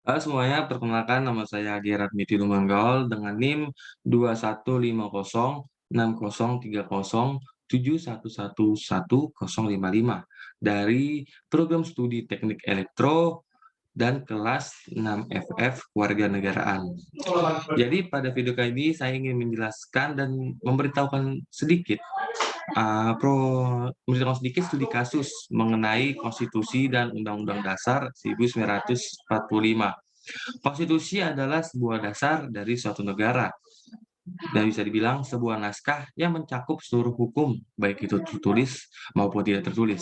Halo semuanya, perkenalkan nama saya Gerard Miti Lumanggaol dengan NIM 2150603071111055 dari program studi Teknik Elektro dan kelas 6FF Kewarganegaraan. Jadi pada video kali ini saya ingin menjelaskan dan memberitahukan sedikit memberitahukan sedikit studi kasus mengenai Konstitusi dan Undang-Undang Dasar 1945. Konstitusi adalah sebuah dasar dari suatu negara dan bisa dibilang sebuah naskah yang mencakup seluruh hukum, baik itu tertulis maupun tidak tertulis.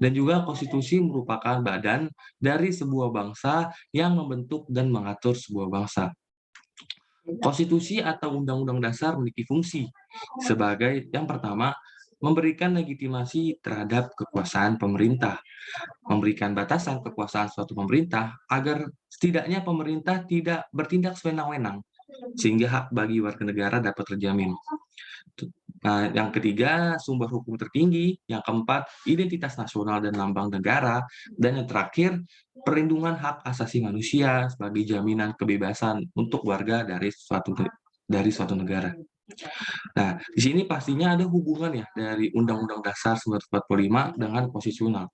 Dan juga konstitusi merupakan badan dari sebuah bangsa yang membentuk dan mengatur sebuah bangsa. Konstitusi atau undang-undang dasar memiliki fungsi sebagai yang pertama, memberikan legitimasi terhadap kekuasaan pemerintah, memberikan batasan kekuasaan suatu pemerintah agar setidaknya pemerintah tidak bertindak sewenang-wenang, sehingga hak bagi warga negara dapat terjamin. Nah, yang ketiga, sumber hukum tertinggi. Yang keempat, identitas nasional dan lambang negara. Dan yang terakhir, perlindungan hak asasi manusia sebagai jaminan kebebasan untuk warga dari suatu negara. Nah, di sini pastinya ada hubungan ya dari Undang-Undang Dasar 1945 dengan konstitusional.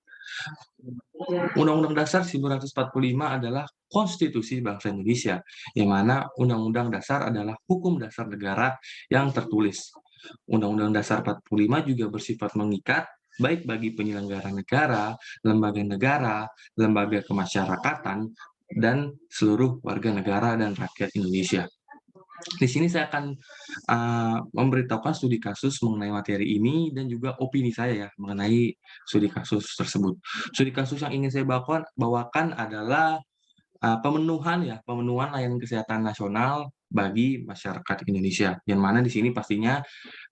Undang-Undang Dasar 1945 adalah konstitusi bangsa Indonesia, yang mana Undang-Undang Dasar adalah hukum dasar negara yang tertulis. Undang-Undang Dasar 45 juga bersifat mengikat baik bagi penyelenggara negara, lembaga kemasyarakatan, dan seluruh warga negara dan rakyat Indonesia. Di sini saya akan memberitahukan studi kasus mengenai materi ini dan juga opini saya ya mengenai studi kasus tersebut. Studi kasus yang ingin saya bawakan adalah pemenuhan layanan kesehatan nasional bagi masyarakat Indonesia. Yang mana di sini pastinya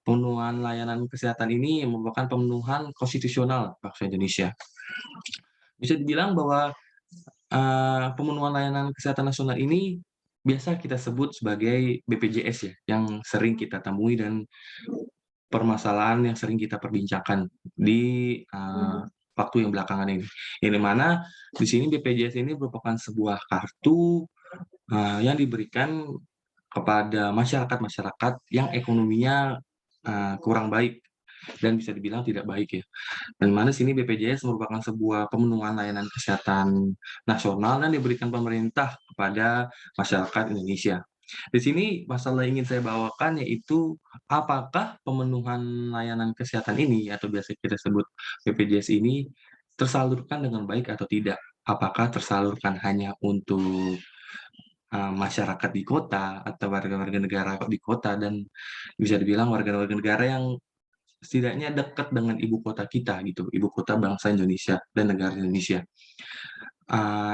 pemenuhan layanan kesehatan ini merupakan pemenuhan konstitusional bangsa Indonesia. Bisa dibilang bahwa pemenuhan layanan kesehatan nasional ini biasa kita sebut sebagai BPJS ya, yang sering kita temui dan permasalahan yang sering kita perbincangkan di waktu yang belakangan ini. Yang di mana di sini BPJS ini merupakan sebuah kartu yang diberikan kepada masyarakat-masyarakat yang ekonominya kurang baik dan bisa dibilang tidak baik ya. Dan mana sini BPJS merupakan sebuah pemenuhan layanan kesehatan nasional dan diberikan pemerintah kepada masyarakat Indonesia. Di sini masalah yang ingin saya bawakan yaitu apakah pemenuhan layanan kesehatan ini atau biasa kita sebut BPJS ini tersalurkan dengan baik atau tidak? Apakah tersalurkan hanya untuk masyarakat di kota atau warga-warga negara di kota dan bisa dibilang warga-warga negara yang setidaknya dekat dengan ibu kota kita gitu, ibu kota bangsa Indonesia dan negara Indonesia.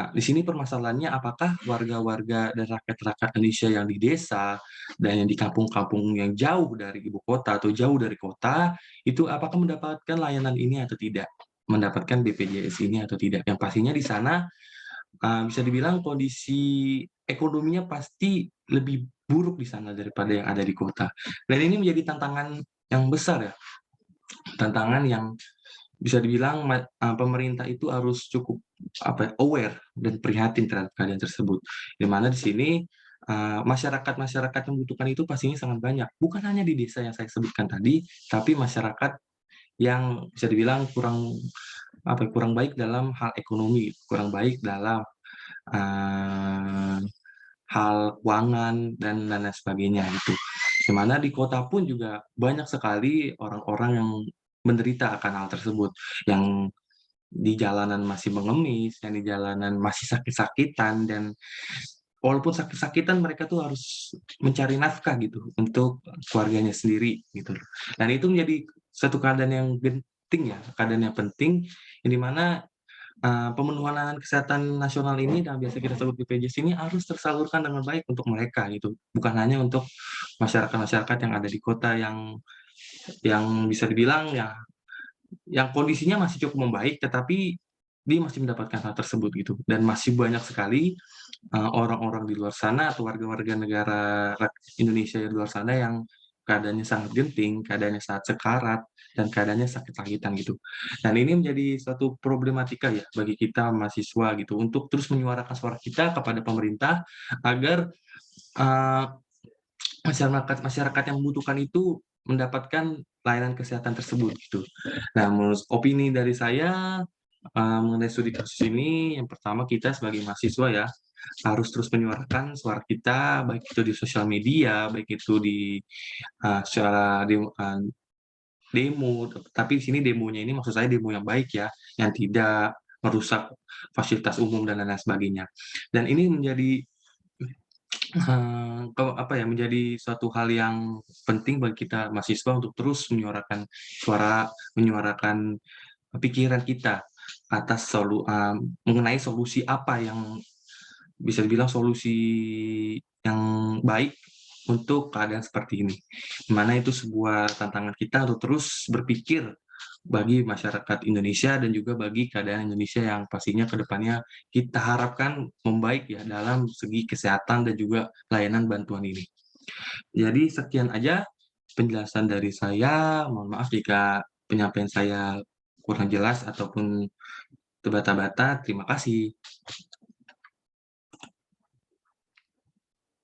Di sini permasalahannya apakah warga-warga dan rakyat-rakyat Indonesia yang di desa dan yang di kampung-kampung yang jauh dari ibu kota atau jauh dari kota, itu apakah mendapatkan layanan ini atau tidak? Mendapatkan BPJS ini atau tidak? Yang pastinya di sana, bisa dibilang kondisi ekonominya pasti lebih buruk di sana daripada yang ada di kota. Dan ini menjadi tantangan yang besar ya, tantangan yang bisa dibilang pemerintah itu harus cukup aware dan prihatin terhadap keadaan tersebut. Di mana di sini masyarakat-masyarakat yang membutuhkan itu pastinya sangat banyak. Bukan hanya di desa yang saya sebutkan tadi, tapi masyarakat yang bisa dibilang kurang baik dalam hal ekonomi, kurang baik dalam uh, hal keuangan dan lain sebagainya gitu. Di mana di kota pun juga banyak sekali orang-orang yang menderita akan hal tersebut, yang di jalanan masih mengemis, yang di jalanan masih sakit-sakitan, dan walaupun sakit-sakitan mereka tuh harus mencari nafkah gitu untuk keluarganya sendiri gitu. Dan itu menjadi satu keadaan yang genting ya, keadaan yang penting yang di mana pemenuhan layanan kesehatan nasional ini yang biasa kita sebut BPJS ini harus tersalurkan dengan baik untuk mereka gitu. Bukan hanya untuk masyarakat-masyarakat yang ada di kota yang bisa dibilang ya yang kondisinya masih cukup membaik, tetapi dia masih mendapatkan hal tersebut gitu. Dan masih banyak sekali orang-orang di luar sana atau warga-warga negara Indonesia di luar sana yang keadaannya sangat genting, keadaannya sangat sekarat, dan keadaannya sakit-sakitan gitu. Dan ini menjadi suatu problematika ya bagi kita mahasiswa gitu, untuk terus menyuarakan suara kita kepada pemerintah agar, eee, masyarakat masyarakat yang membutuhkan itu mendapatkan layanan kesehatan tersebut gitu. Nah, menurut opini dari saya, mengenai studi kasus ini, yang pertama kita sebagai mahasiswa ya, harus terus menyuarakan suara kita, baik itu di sosial media, baik itu di, secara demo, tapi di sini demonya ini maksud saya demo yang baik ya, yang tidak merusak fasilitas umum dan lain-lain sebagainya. Dan ini menjadi, apa ya, menjadi suatu hal yang penting bagi kita mahasiswa untuk terus menyuarakan pikiran kita atas mengenai solusi apa yang bisa dibilang solusi yang baik untuk keadaan seperti ini. Di mana itu sebuah tantangan kita untuk terus berpikir bagi masyarakat Indonesia dan juga bagi keadaan Indonesia yang pastinya ke depannya kita harapkan membaik ya dalam segi kesehatan dan juga layanan bantuan ini. Jadi sekian aja penjelasan dari saya, mohon maaf jika penyampaian saya kurang jelas ataupun terbata-bata, terima kasih.